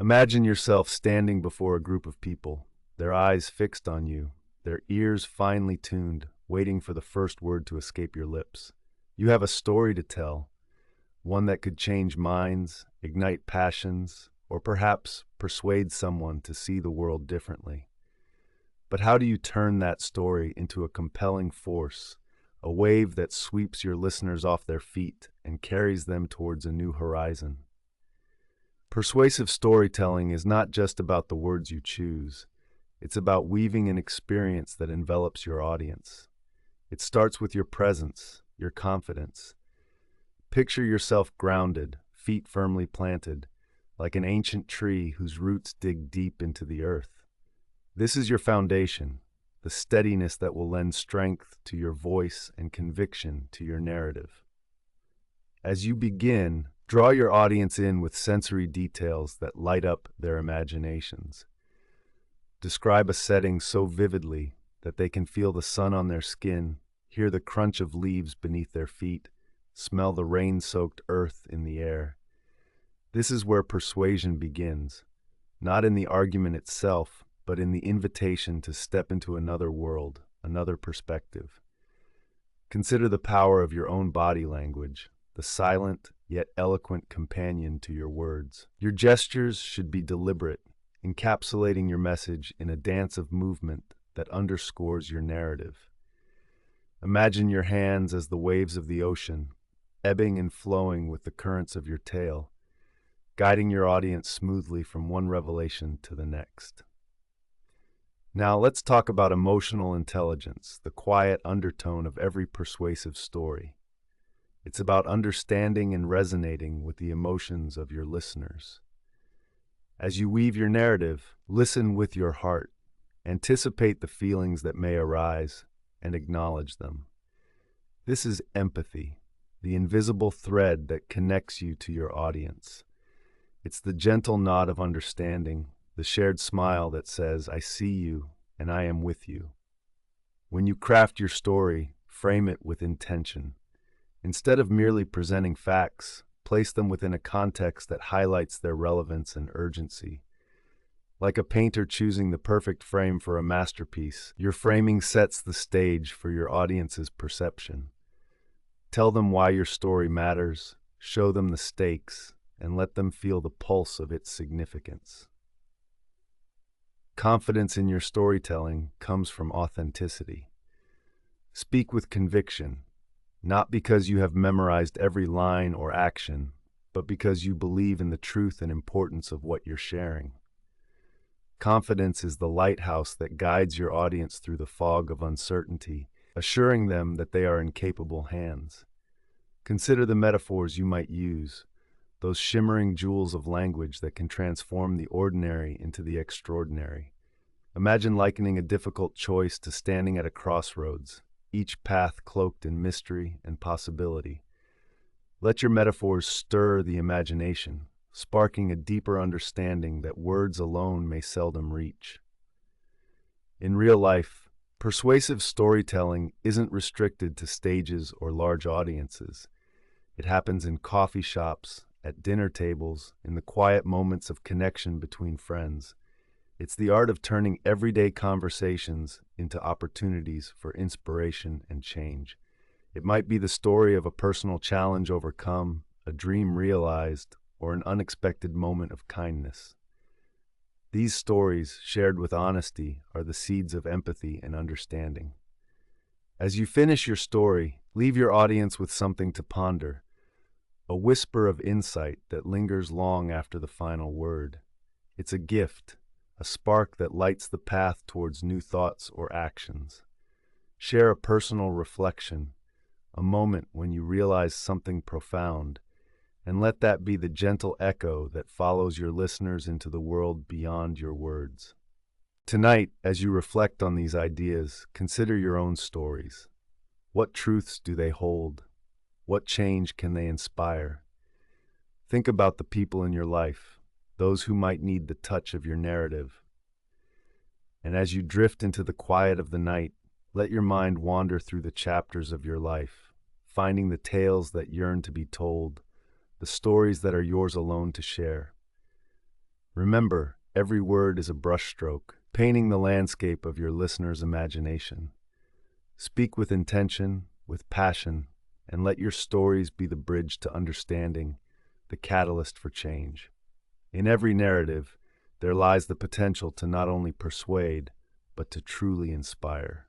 Imagine yourself standing before a group of people, their eyes fixed on you, their ears finely tuned, waiting for the first word to escape your lips. You have a story to tell, one that could change minds, ignite passions, or perhaps persuade someone to see the world differently. But how do you turn that story into a compelling force, a wave that sweeps your listeners off their feet and carries them towards a new horizon? Persuasive storytelling is not just about the words you choose. It's about weaving an experience that envelops your audience. It starts with your presence, your confidence. Picture yourself grounded, feet firmly planted, like an ancient tree whose roots dig deep into the earth. This is your foundation, the steadiness that will lend strength to your voice and conviction to your narrative. As you begin, draw your audience in with sensory details that light up their imaginations. Describe a setting so vividly that they can feel the sun on their skin, hear the crunch of leaves beneath their feet, smell the rain-soaked earth in the air. This is where persuasion begins, not in the argument itself, but in the invitation to step into another world, another perspective. Consider the power of your own body language, the silent yet eloquent companion to your words. Your gestures should be deliberate, encapsulating your message in a dance of movement that underscores your narrative. Imagine your hands as the waves of the ocean, ebbing and flowing with the currents of your tale, guiding your audience smoothly from one revelation to the next. Now let's talk about emotional intelligence, the quiet undertone of every persuasive story. It's about understanding and resonating with the emotions of your listeners. As you weave your narrative, listen with your heart, anticipate the feelings that may arise, and acknowledge them. This is empathy, the invisible thread that connects you to your audience. It's the gentle nod of understanding, the shared smile that says, "I see you and I am with you." When you craft your story, frame it with intention. Instead of merely presenting facts, place them within a context that highlights their relevance and urgency. Like a painter choosing the perfect frame for a masterpiece, your framing sets the stage for your audience's perception. Tell them why your story matters, show them the stakes, and let them feel the pulse of its significance. Confidence in your storytelling comes from authenticity. Speak with conviction, not because you have memorized every line or action, but because you believe in the truth and importance of what you're sharing. Confidence is the lighthouse that guides your audience through the fog of uncertainty, assuring them that they are in capable hands. Consider the metaphors you might use, those shimmering jewels of language that can transform the ordinary into the extraordinary. Imagine likening a difficult choice to standing at a crossroads, each path cloaked in mystery and possibility. Let your metaphors stir the imagination, sparking a deeper understanding that words alone may seldom reach. In real life, persuasive storytelling isn't restricted to stages or large audiences. It happens in coffee shops, at dinner tables, in the quiet moments of connection between friends. It's the art of turning everyday conversations into opportunities for inspiration and change. It might be the story of a personal challenge overcome, a dream realized, or an unexpected moment of kindness. These stories, shared with honesty, are the seeds of empathy and understanding. As you finish your story, leave your audience with something to ponder, a whisper of insight that lingers long after the final word. It's a gift, a spark that lights the path towards new thoughts or actions. Share a personal reflection, a moment when you realize something profound, and let that be the gentle echo that follows your listeners into the world beyond your words. Tonight, as you reflect on these ideas, consider your own stories. What truths do they hold? What change can they inspire? Think about the people in your life, those who might need the touch of your narrative. And as you drift into the quiet of the night, let your mind wander through the chapters of your life, finding the tales that yearn to be told, the stories that are yours alone to share. Remember, every word is a brushstroke, painting the landscape of your listener's imagination. Speak with intention, with passion, and let your stories be the bridge to understanding, the catalyst for change. In every narrative, there lies the potential to not only persuade, but to truly inspire.